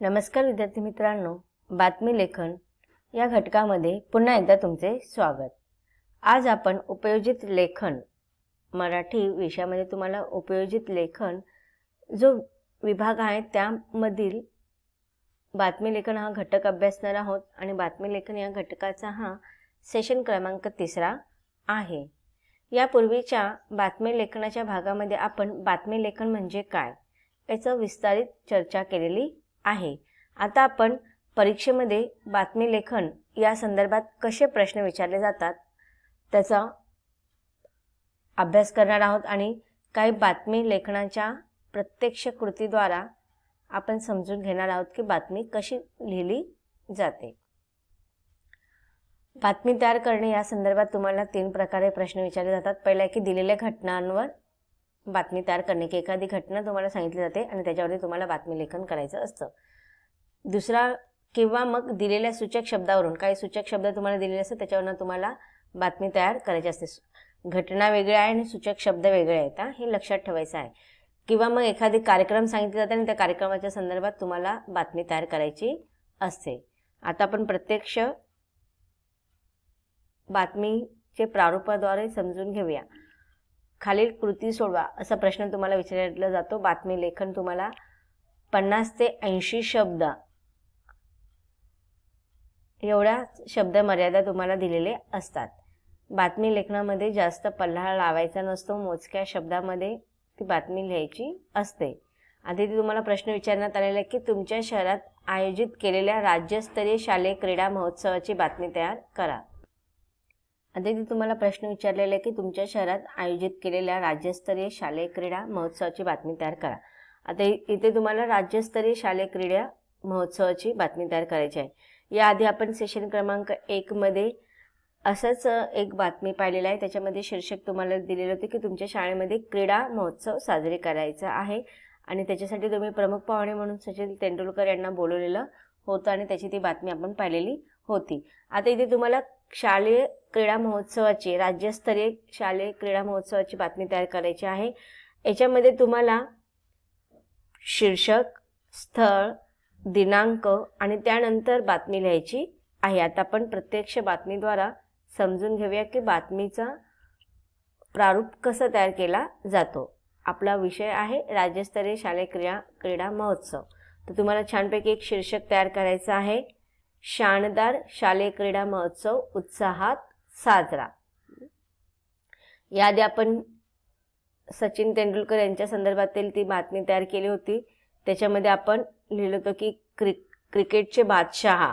नमस्कार विद्यार्थी मित्रांनो, बातमी लेखन या घटकामध्ये पुन्हा एकदा तुमचे स्वागत। आज आपण उपयोजित लेखन मराठी विषयामध्ये तुम्हाला उपयोजित लेखन जो विभाग आहे त्यामधील बातमी लेखन हा घटक अभ्यासणार आहोत आणि बातमी लेखन या घटकाचा हा सेशन क्रमांक 3 आहे। यापूर्वीच्या बातमी लेखनाच्या भागामध्ये आपण बातमी लेखन म्हणजे काय याचं विस्तारित चर्चा केलेली आहे। आता आपण परीक्षेमध्ये बातमी लेखन या संदर्भात कसे प्रश्न विचारले जातात त्याचा अभ्यास करणार आहोत आणि काही बातमी लेखनाच्या प्रत्यक्ष कृतीद्वारा आपण समजून घेणार आहोत की बातमी कशी लिहिली जाते। बातमी तयार करणे या संदर्भात तुम्हाला 3 प्रकारे प्रश्न विचारले जातात। पहिला आहे की दिलेल्या घटनांवर बातमी तयार करणे, की एखादी घटना तुम्हाला सांगितली जाते आणि त्याच्यावरती तुम्हाला बातमी लेखन करायचं असतं। दुसरा किंवा मग दिलेल्या सूचक शब्दावरून, काही सूचक शब्द तुम्हाला दिलेले असतात त्याच्यावरून तुम्हाला बातमी तयार करायची असते। घटना वेगळ्या आहे आणि सूचक शब्द वेगळे आहेत, हे लक्षात ठेवायचं आहे। किंवा मग एखादी कार्यक्रम सांगितले जाते आणि त्या कार्यक्रमाच्या संदर्भात तुम्हाला बातमी तयार करायची असते। आता आपण प्रत्यक्ष बातमीचे प्रारूपाद्वारे समजून घेऊया। खालील कृती सोडवा असा प्रश्न तुम्हाला विचारला जातो। बातमी लेखन तुम्हाला 50 ते 80 शब्द एवढ्या शब्द मर्यादा तुम्हाला दिलेले असतात। बातमी लेखनामध्ये जास्त पल्ला लावायचा नसतो, मोजक्या शब्दामध्ये ती बातमी लिहायची असते। आधी तुम्हाला प्रश्न विचारण्यात आलेला आहे की तुमच्या शहरात आयोजित केलेल्या राज्यस्तरीय शालेय क्रीडा महोत्सवाची बातमी तयार करा। आधी तुम्हाला प्रश्न विचारलेला आहे की तुमच्या शहरात आयोजित केलेल्या राज्यस्तरीय शालेय क्रीडा महोत्सवाची बातमी तयार करा। आता इथे तुम्हाला राज्यस्तरीय शालेय क्रीडा महोत्सवाची बातमी तयार करायची आहे। याआधी आपण सेशन क्रमांक 1 मध्ये असंच एक बातमी पाहिलेली आहे। त्याच्यामध्ये शीर्षक तुम्हाला दिलेलं होते की तुमच्या शाळेमध्ये क्रीडा महोत्सव साजरे करायचा आहे आणि त्याच्यासाठी तुम्ही प्रमुख पाहुणे म्हणून सचिन तेंडुलकर यांना बोलवलेलं होतं आणि त्याची ती बातमी आपण पाहिलेली होती। आता इथे तुम्हाला शालेय क्रीडा महोत्सवाची, राज्यस्तरीय शालेय क्रीडा महोत्सवाची बातमी तयार करायची आहे। याच्यामध्ये तुम्हाला शीर्षक, स्थळ, दिनांक आणि त्यानंतर बातमी लिहायची आहे। आता आपण प्रत्यक्ष बातमीद्वारा समजून घेऊया की बातमीचा प्रारूप कसा तयार केला जातो। आपला विषय आहे राज्यस्तरीय शालेय क्रीडा महोत्सव। तर तुम्हाला छानपैकी एक शीर्षक तयार करायचं आहे, शानदार शालेय क्रीडा महोत्सव उत्साहात साजरा। याआधी आपण सचिन तेंडुलकर यांच्या संदर्भातील ती बातमी तयार केली होती। त्याच्यामध्ये आपण लिहिलं होतं की क्रिकेटचे बादशाह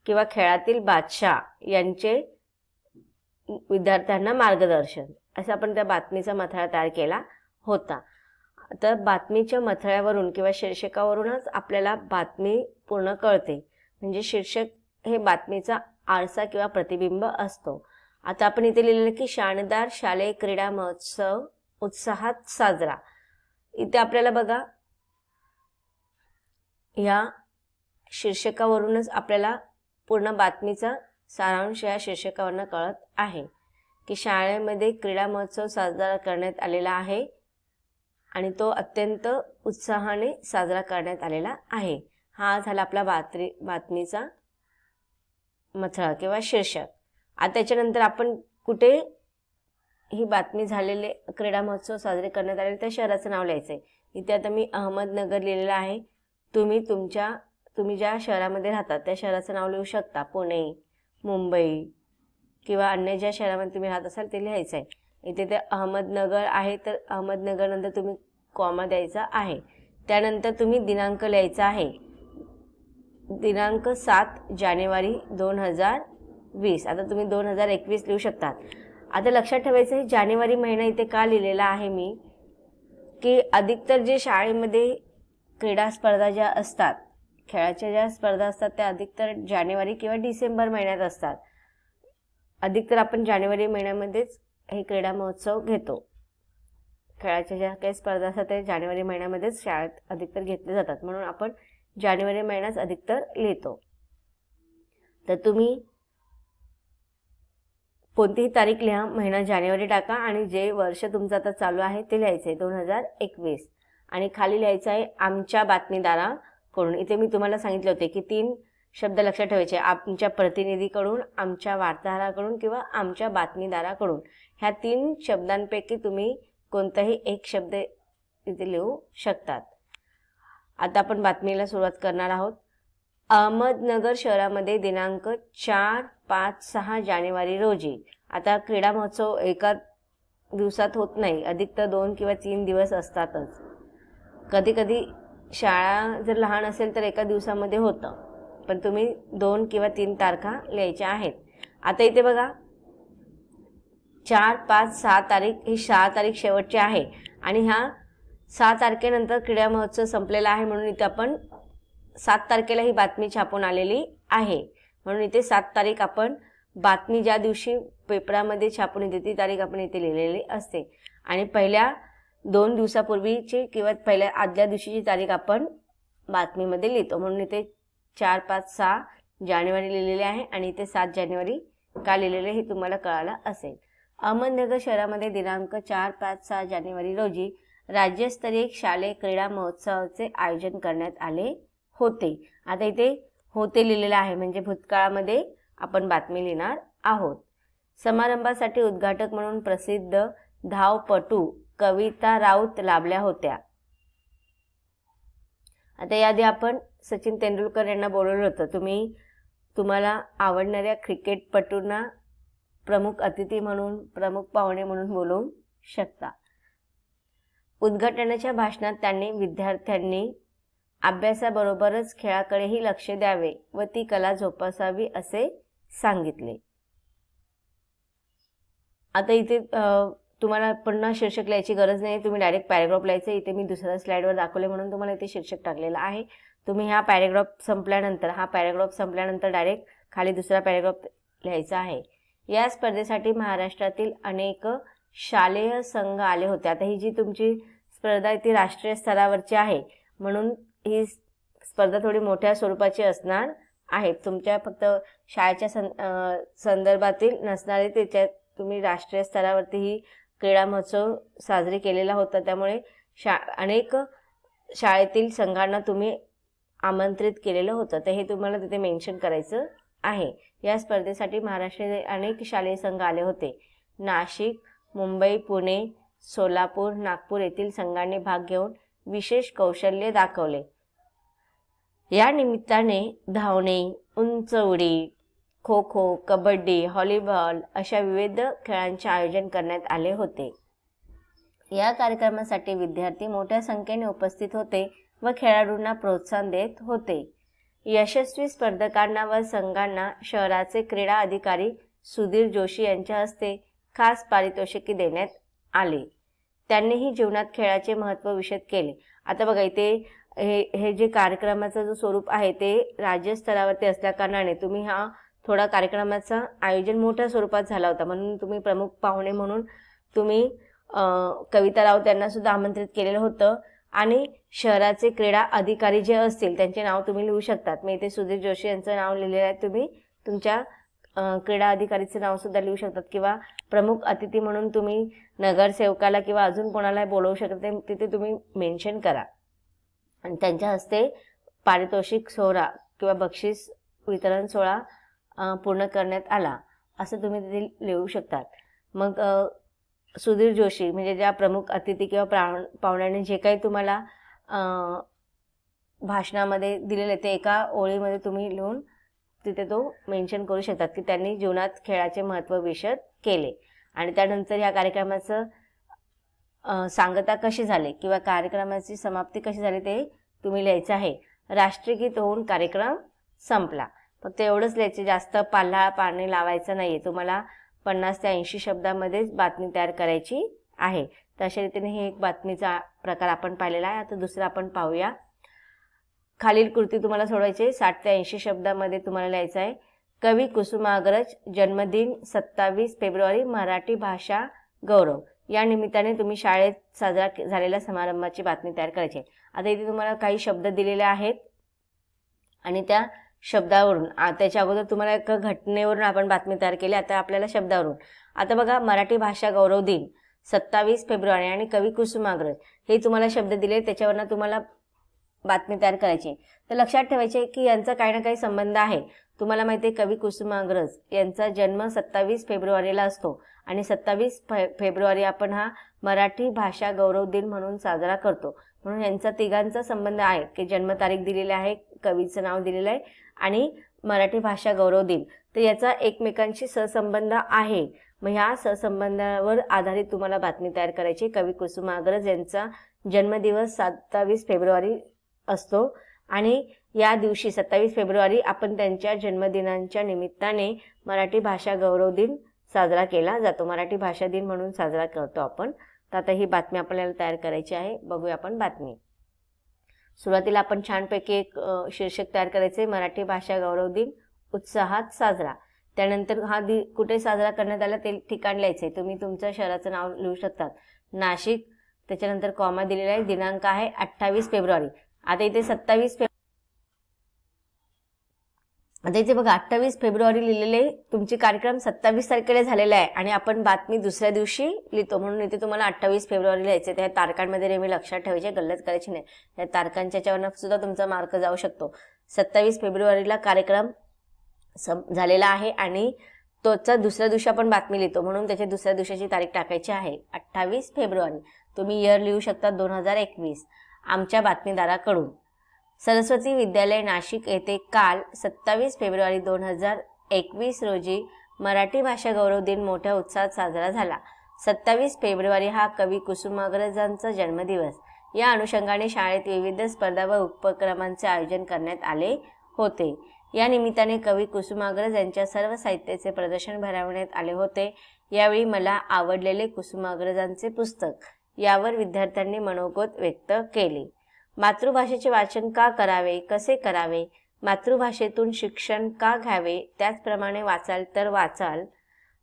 किंवा खेळातील बादशाह यांचे विद्यार्थ्यांना मार्गदर्शन, असं आपण त्या बातमीचा मथळा तयार केला होता। तर बातमीच्या मथळ्यावरून किंवा शीर्षकावरूनच आपल्याला बातमी पूर्ण कळते, म्हणजे शीर्षक हे बातमीचा आरसा किंवा प्रतिबिंब असतो। आता आपण इथे लिहिलेलं की शानदार शालेय क्रीडा महोत्सव उत्साहात साजरा। इथे आपल्याला बघा या शीर्षकावरूनच आपल्याला पूर्ण बातमीचा सारांश या शीर्षकावरून कळत आहे की शाळेमध्ये क्रीडा महोत्सव साजरा करण्यात आलेला आहे आणि तो अत्यंत उत्साहाने साजरा करण्यात आलेला आहे। हा झाला आपला बातमीचा मथळा किंवा शीर्षक। आता त्याच्यानंतर आपण कुठे ही बातमी झालेले क्रीडा महोत्सव साजरे करण्यात आलेले त्या शहराचं नाव लिहायचं आहे। इथे आता मी अहमदनगर लिहिलेलं आहे। तुम्ही ज्या शहरामध्ये राहतात त्या शहराचं नाव लिहू शकता, पुणे, मुंबई किंवा अन्य ज्या शहरामध्ये तुम्ही राहत असाल ते लिहायचं आहे। इथे ते अहमदनगर आहे तर अहमदनगर नंतर तुम्ही कॉमा द्यायचा आहे। त्यानंतर तुम्ही दिनांक लिहायचा आहे, दिनांक 7 जानेवारी 2020। आता तुम्ही 2021 लिहू शकतात। आता लक्षात ठेवायचं आहे जानेवारी महिना इथे का लिहिलेला आहे मी, की अधिकतर जे शाळेमध्ये क्रीडा स्पर्धा ज्या असतात, खेळाच्या ज्या स्पर्धा असतात त्या अधिकतर जानेवारी किंवा डिसेंबर महिन्यात असतात। अधिकतर आपण जानेवारी महिन्यामध्येच हे क्रीडा महोत्सव घेतो। खेळाच्या ज्या काही स्पर्धा असतात त्या जानेवारी महिन्यामध्येच शाळेत अधिकतर घेतले जातात, म्हणून आपण जानेवारी महिन्याच अधिकतर लिहितो। तर तुम्ही कोणतीही तारीख लिहा, महिना जानेवारी टाका आणि जे वर्ष तुमचं आता चालू आहे ते लिहायचं आहे 2021 आणि खाली लिहायचं आहे आमच्या बातमीदारा कडून, इथे मी तुम्हाला सांगितले होते की 3 शब्द लक्षात ठेवायचे, आमच्या प्रतिनिधीकडून, आमच्या वार्ताहराकडून किंवा आमच्या बातमीदाराकडून. ह्या 3 शब्दांपैकी तुम्ही कोणताही एक शब्द इथे लिहू शकतात. आता आपण बातमीला सुरुवात करणार आहोत. अहमदनगर शहरामध्ये दिनांक 4, 5, 6 जानेवारी रोजी. आता क्रीडा महोत्सव एका दिवसात होत नाही, अधिक तर 2 किंवा 3 दिवस असतातच. कधी कधी शाळा जर लहान असेल तर एका दिवसामध्ये होतं, पण तुम्ही 2 किंवा 3 तारखा लिहायच्या आहेत. आता इथे बघा 4, 5, 6 तारीख, ही 6 तारीख शेवटची आहे आणि ह्या 6 तारखेनंतर क्रीडा महोत्सव संपलेला आहे, म्हणून इथे आपण 7 तारखेला ही बातमी छापून आलेली आहे. म्हणून इथे 7 तारीख आपण बातमी ज्या दिवशी पेपरामध्ये छापून येते ती तारीख आपण इथे लिहिलेली असते. आणि पहिल्या 2 दिवसापूर्वीची किंवा पहिल्या आदल्या दिवशीची तारीख आपण बातमीमध्ये लिहितो. म्हणून इथे 4, 5, 6 जानेवारी लिहिलेले आहे आणि इथे 7 जानेवारी का लिहिलेले हे तुम्हाला कळालं असेल. अहमदनगर शहरामध्ये दिनांक 4, 5, 6 जानेवारी रोजी राज्यस्तरीय शालेय क्रीडा महोत्सवाचे आयोजन करण्यात आले होते. आता इथे होते लिहिलेलं आहे, म्हणजे भूतकाळामध्ये आपण बातमी लिहिणार आहोत. समारंभासाठी उद्घाटक म्हणून प्रसिद्ध धावपटू कविता राऊत लाभल्या होत्या. आता याआधी आपण सचिन तेंडुलकर यांना बोलवलं होतं. तुम्हाला आवडणाऱ्या क्रिकेटपटूंना प्रमुख अतिथी म्हणून, प्रमुख पाहुणे म्हणून बोलवू शकता. उद्घाटनाच्या भाषणात त्यांनी विद्यार्थ्यांनी अभ्यासाबरोबरच खेळाकडेही लक्ष द्यावे व ती कला जोपासावी असे सांगितले. आता इथे तुम्हाला पुन्हा शीर्षक लिहायची गरज नाही, तुम्ही डायरेक्ट पॅरेग्राफ लिहायचं. इथे मी दुसऱ्या स्लाइडवर दाखवले म्हणून तुम्हाला इथे शीर्षक टाकलेलं आहे. तुम्ही हा पॅरेग्राफ संपल्यानंतर डायरेक्ट खाली दुसरा पॅरेग्राफ लिहायचा आहे. या स्पर्धेसाठी महाराष्ट्रातील अनेक शालेय संघ आले होते. आता ही जी तुमची स्पर्धा ती राष्ट्रीय स्तरावरची आहे, म्हणून ही स्पर्धा थोडी मोठ्या स्वरूपाची असणार आहे. तुमच्या फक्त शाळेच्या संदर्भातील नसणारे, त्याच्यात तुम्ही राष्ट्रीय स्तरावरती ही क्रीडा महोत्सव साजरी केलेला होता. त्यामुळे अनेक शाळेतील संघांना तुम्ही आमंत्रित केलेलं होतं, तर हे तुम्हाला तिथे मेन्शन करायचं आहे. या स्पर्धेसाठी महाराष्ट्रातील अनेक शालेय संघ आले होते. नाशिक, मुंबई, पुणे, सोलापूर, नागपूर येथील संघांनी भाग घेऊन विशेष कौशल्य दाखवले. या निमित्ताने धावणे, उंच उडी, खो खो, कबड्डी, व्हॉलीबॉल अशा विविध खेळांचे आयोजन करण्यात आले होते. या कार्यक्रमासाठी विद्यार्थी मोठ्या संख्येने उपस्थित होते व खेळाडूंना प्रोत्साहन देत होते. यशस्वी स्पर्धकांना व संघांना शहराचे क्रीडा अधिकारी सुधीर जोशी यांच्या हस्ते खास पारितोषिके देण्यात आले. त्यांनीही जीवनात खेळाचे महत्त्व विशद केले. आता बघा इथे हे जे कार्यक्रमाचं जो स्वरूप आहे ते राज्यस्तरावरती असल्या कारणाने तुम्ही हा थोडा कार्यक्रमाचं आयोजन मोठ्या स्वरूपात झाला होता, म्हणून तुम्ही प्रमुख पाहुणे म्हणून तुम्ही कविता राऊत यांना सुद्धा आमंत्रित केलेलं होतं. आणि शहराचे क्रीडा अधिकारी जे असतील त्यांचे नाव तुम्ही लिहू शकतात. मी इथे सुधीर जोशी यांचं नाव लिहिलेलं आहे, तुम्ही तुमच्या क्रीडा अधिकारीचं नाव सुद्धा लिहू शकतात किंवा प्रमुख अतिथी म्हणून तुम्ही नगरसेवकाला किंवा अजून कोणाला बोलवू शकता, तिथे तुम्ही मेन्शन करा. आणि त्यांच्या हस्ते पारितोषिक सोहळा किंवा बक्षीस वितरण सोहळा पूर्ण करण्यात आला असं तुम्ही तिथे लिहू शकतात. मग सुधीर जोशी म्हणजे ज्या प्रमुख अतिथी किंवा पाहुण्यांनी जे काही तुम्हाला भाषणामध्ये दिलेले ते एका ओळीमध्ये तुम्ही लिहून तिथे तो मेन्शन करू शकतात की त्यांनी जीवनात खेळाचे महत्त्व विशद केले. आणि त्यानंतर या कार्यक्रमाचं सांगता कशी झाली किंवा कार्यक्रमाची समाप्ती कशी झाली ते तुम्ही लिहायचं आहे. राष्ट्रगीत होऊन कार्यक्रम संपला. फक्त एवढंच लिहायचे, जास्त पाणी लावायचं नाही आहे. तुम्हाला 50 ते 80 शब्दामध्येच बातमी तयार करायची आहे. तर अशा रीतीने हे एक बातमीचा प्रकार आपण पाहिलेला आहे. आता दुसरा आपण पाहूया. खालील कृती तुम्हाला सोडवायचे 60 ते 80 शब्दामध्ये तुम्हाला लिहायचं आहे. कवी कुसुमाग्रज जन्मदिन 27 फेब्रुवारी मराठी भाषा गौरव. या निमित्ताने तुम्ही शाळेत साजरा झालेल्या समारंभाची बातमी तयार करायची आहे. आता इथे तुम्हाला काही शब्द दिलेले आहेत आणि त्या शब्दावरून त्याच्या अगोदर तुम्हाला एका घटनेवरून आपण बातमी तयार केली. आता आपल्याला शब्दावरून. आता बघा मराठी भाषा गौरव दिन 27 फेब्रुवारी आणि कवी कुसुमाग्रज हे तुम्हाला शब्द दिले, त्याच्यावरनं तुम्हाला बातमी तयार करायची। तर लक्षात ठेवायचे की यांचा काही ना काही संबंध आहे। तुम्हाला माहिती आहे कवी कुसुमाग्रज यांचा जन्म 27 फेब्रुवारीला असतो आणि 27 फेब्रुवारी आपण हा मराठी भाषा गौरव दिन म्हणून साजरा करतो। म्हणून यांचा तिघांचा संबंध आहे की जन्मतारीख दिलेली आहे, कवीचं नाव दिलेलं आहे आणि मराठी भाषा गौरव दिन, तर याचा एकमेकांशी सहसंबंध आहे। मग ह्या सहसंबंधावर आधारित तुम्हाला बातमी तयार करायची। कवी कुसुमाग्रज यांचा जन्मदिवस 27 फेब्रुवारी असतो आणि या दिवशी 27 फेब्रुवारी आपण त्यांच्या जन्मदिनांच्या निमित्ताने मराठी भाषा गौरव दिन साजरा केला जातो, मराठी भाषा दिन म्हणून साजरा करतो आपण। तर आता ही बातमी आपल्याला तयार करायची आहे। बघूया आपण बातमी। सुरुवातीला आपण छानपैकी एक शीर्षक तयार करायचे, मराठी भाषा गौरव दिन उत्साहात साजरा। त्यानंतर हा कुठे साजरा करण्यात आला ते ठिकाण लिहायचे। तुम्ही तुमच्या शहराचं नाव लिहू शकतात, नाशिक, त्याच्यानंतर कॉमा दिलेला आहे, दिनांक आहे 28 फेब्रुवारी। आता इथे 28 फेब्रुवारी लिहिलेले, तुमचे कार्यक्रम 27 तारखेला झालेला आहे आणि आपण बातमी दुसऱ्या दिवशी लिहितो, म्हणून इथे तुम्हाला 28 फेब्रुवारी लिहायचे। त्या तारखांमध्ये नेहमी लक्षात ठेवायचे, गल्लत करायची नाही। या तारखांच्या याच्यावरनं सुद्धा तुमचा मार्क जाऊ शकतो। 27 फेब्रुवारीला कार्यक्रम झालेला आहे आणि तोचा दुसऱ्या दिवशी आपण बातमी लिहितो, म्हणून त्याच्या दुसऱ्या दिवशीची तारीख टाकायची आहे 28 फेब्रुवारी। तुम्ही इयर लिहू शकता 2021। आमच्या बातमीदाराकडून, सरस्वती विद्यालय नाशिक येथे काल 27 फेब्रुवारी 2021 रोजी मराठी भाषा गौरव दिन मोठ्या उत्साहात साजरा झाला। 27 फेब्रुवारी हा कवी कुसुमाग्रजांचा जन्मदिवस। या अनुषंगाने शाळेत विविध स्पर्धा व उपक्रमांचे आयोजन करण्यात आले होते। या निमित्ताने कवी कुसुमाग्रज यांच्या सर्व साहित्याचे प्रदर्शन भरवण्यात आले होते। यावेळी मला आवडलेले कुसुमाग्रजांचे पुस्तक यावर विद्यार्थ्यांनी मनोगत व्यक्त केले। मातृभाषेचे वाचन का करावे, कसे करावे, मातृभाषेतून शिक्षण का घ्यावे, त्याचप्रमाणे वाचाल तर वाचाल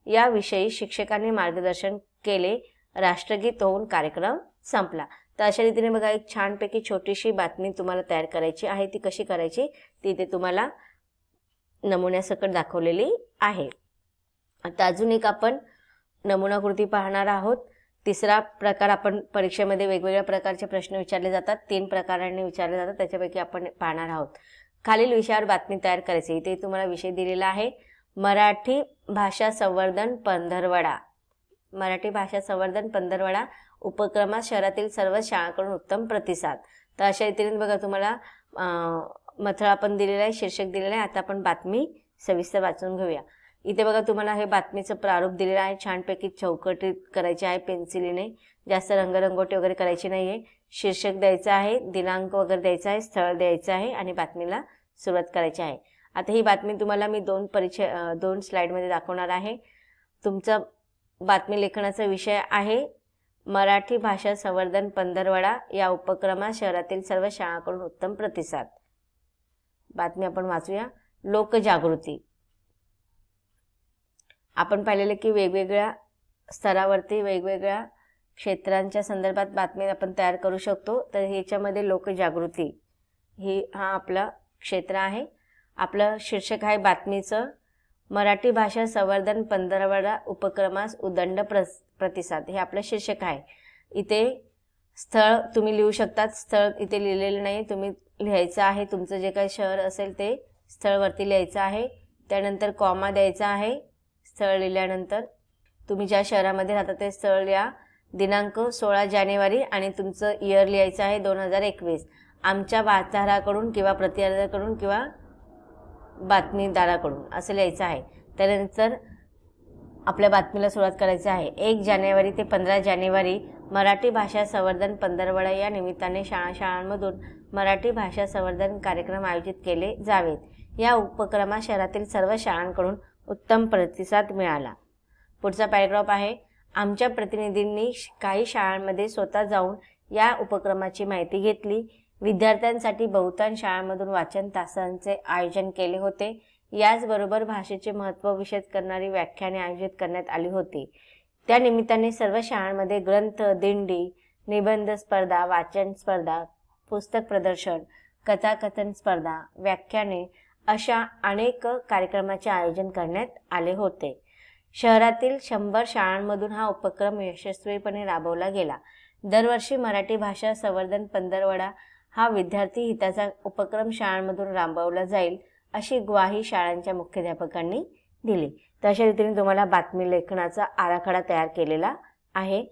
याविषयी शिक्षकांनी मार्गदर्शन केले। राष्ट्रगीत होऊन कार्यक्रम संपला। तर अशा रीतीने बघा, एक छानपैकी छोटीशी बातमी तुम्हाला तयार करायची आहे। ती कशी करायची ती इथे तुम्हाला नमुन्यासकट दाखवलेली आहे। आता अजून एक आपण नमुना कृती पाहणार आहोत। तिसरा प्रकार, आपण परीक्षेमध्ये वेगवेगळ्या प्रकारचे प्रश्न विचारले जातात, 3 प्रकारांनी विचारले जातात, त्याच्यापैकी आपण पाहणार आहोत। खालील विषयावर बातमी तयार करायची। इथे तुम्हाला विषय दिलेला आहे, मराठी भाषा संवर्धन पंधरवडा। मराठी भाषा संवर्धन पंधरवडा उपक्रमात शहरातील सर्व शाळांकडून उत्तम प्रतिसाद। तर अशा रीतीने बघा, तुम्हाला मथळा पण दिलेला आहे, शीर्षक दिलेलं आहे। आता आपण बातमी सविस्तर वाचून घेऊया। इथे बघा, तुम्हाला हे बातमीचं प्रारूप दिलेलं आहे, छानपैकी चौकटीत करायचे आहे पेन्सिलीने, जास्त रंगरंगोटी वगैरे करायची नाहीये। शीर्षक द्यायचं आहे, दिनांक वगैरे द्यायचा आहे, स्थळ द्यायचं आहे आणि बातमीला सुरुवात करायची आहे। आता ही बातमी तुम्हाला मी 2 स्लाइडमध्ये दाखवणार आहे। तुमचा बातमी लेखनाचा विषय आहे मराठी भाषा संवर्धन पंधरवडा या उपक्रमात शहरातील सर्व शाळांकडून उत्तम प्रतिसाद। बातमी आपण वाचूया। लोकजागृती। आपण पाहिलेले की वेगवेगळ्या स्तरावरती वेगवेगळ्या क्षेत्रांच्या संदर्भात बातमी आपण तयार करू शकतो। तर ह्याच्यामध्ये लोकजागृती हा आपला क्षेत्र आहे। आपलं शीर्षक आहे बातमीचं, मराठी भाषा संवर्धन पंधरवडा उपक्रमास उदंड प्रतिसाद, हे आपलं शीर्षक आहे। इथे स्थळ तुम्ही लिहू शकतात, स्थळ इथे लिहिलेलं नाही, तुम्ही लिहायचं आहे। तुमचं जे काही शहर असेल ते स्थळवरती लिहायचं आहे। त्यानंतर कॉमा द्यायचा आहे। स्थळ लिहिल्यानंतर तुम्ही ज्या शहरामध्ये राहता ते स्थळ लिहा। दिनांक 16 जानेवारी आणि तुमचं इयर लिहायचं आहे 2021। आमच्या वार्ताहराकडून किंवा प्रतिनिधीकडून किंवा बातमीदाराकडून असं लिहायचं आहे। त्यानंतर आपल्या बातमीला सुरुवात करायची आहे। 1 जानेवारी ते 15 जानेवारी मराठी भाषा संवर्धन पंधरवडा या निमित्ताने शाळांमधून मराठी भाषा संवर्धन कार्यक्रम आयोजित केले जावेत। या उपक्रमात शहरातील सर्व शाळांकडून उत्तम प्रतिसाद मिळाला। पुढचा पॅराग्राफ आहे, आमच्या प्रतिनिधींनी काही शाळांमध्ये स्वतः जाऊन या उपक्रमाची माहिती घेतली। विद्यार्थ्यांसाठी बहुतांश शाळांमधून वाचन तासांचे आयोजन केले होते। याचबरोबर भाषेचे महत्त्व विशद करणारी व्याख्याने आयोजित करण्यात आली होती। त्या निमित्ताने सर्व शाळांमध्ये ग्रंथ दिंडी, निबंध स्पर्धा, वाचन स्पर्धा, पुस्तक प्रदर्शन, कथाकथन स्पर्धा, व्याख्याने अशा अनेक कार्यक्रमाचे आयोजन करण्यात आले होते। शहरातील 100 शाळांमधून हा उपक्रम यशस्वीपणे राबवला गेला। दरवर्षी मराठी भाषा संवर्धन पंधरवडा हा विद्यार्थी हिताचा उपक्रम शाळांमधून राबवला जाईल अशी ग्वाही शाळांच्या मुख्याध्यापकांनी दिली. तर अशा रीतीने तुम्हाला बातमी लेखनाचा आराखडा तयार केलेला आहे.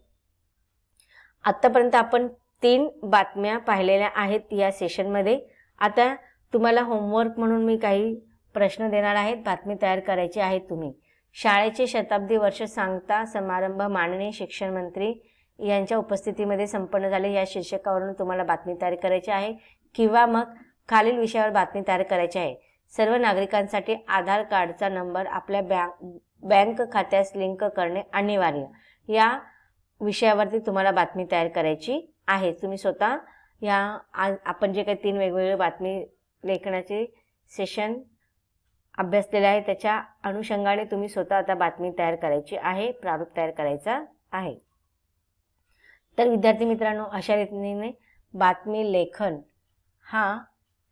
आतापर्यंत आपण 3 बातम्या पाहिलेल्या आहेत या सेशनमध्ये. आता तुम्हाला होमवर्क म्हणून मी काही प्रश्न देणार आहेत. बातमी तयार करायची आहे तुम्ही. शाळेचे शताब्दी वर्ष सांगता समारंभ माननीय शिक्षण मंत्री यांच्या उपस्थितीमध्ये संपन्न झाले या शीर्षकावरून तुम्हाला बातमी तयार करायची आहे किंवा मग खालील विषयावर बातमी तयार करायची आहे. सर्व नागरिकांसाठी आधार कार्डचा नंबर आपल्या बँक खात्यास लिंक करणे अनिवार्य या विषयावरती तुम्हाला बातमी तयार करायची आहे. तुम्ही स्वतः आपण जे काही 3 वेगवेगळे बातमी लेखनाचे सेशन अभ्यासलेले आहे त्याच्या अनुषंगाने तुम्ही स्वतः आता बातमी तयार करायची आहे, प्रारूप तयार करायचा आहे. तर विद्यार्थी मित्रांनो, अशा रीतीने बातमी लेखन हा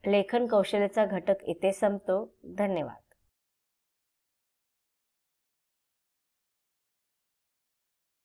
लेखन कौशल्याचा घटक इथे संपतो. धन्यवाद.